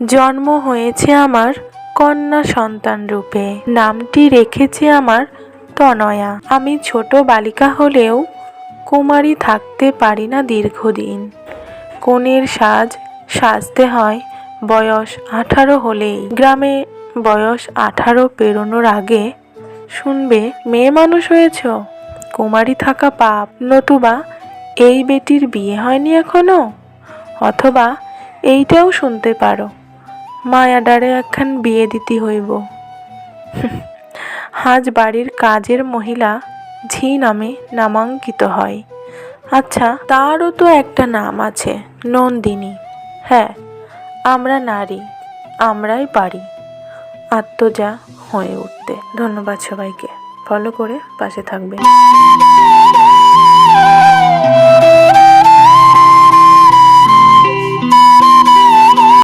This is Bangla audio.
জন্ম হয়েছে আমার কন্যা সন্তান রূপে, নামটি রেখেছে আমার তনয়া। আমি ছোট বালিকা হলেও কুমারী থাকতে পারি না দীর্ঘদিন। কনের সাজ সাজতে হয় বয়স 18 হলেই। গ্রামে বয়স 18 পেরোনোর আগে শুনবে মেয়ে মানুষ হয়েছ, কুমারী থাকা পাপ, নতুবা এই বেটির বিয়ে হয়নি এখনো। অথবা এইটাও শুনতে পারো, মায়াডারে একখান বিয়ে দিতে হইব। আজ বাড়ির কাজের মহিলা ঝি নামে নামাঙ্কিত হয়। আচ্ছা, তারও তো একটা নাম আছে, নন্দিনী। হ্যাঁ, আমরা নারী, আমরাই পারি আত্মজা হয়ে উঠতে। ধন্যবাদ সবাইকে, ফলো করে পাশে থাকবেন।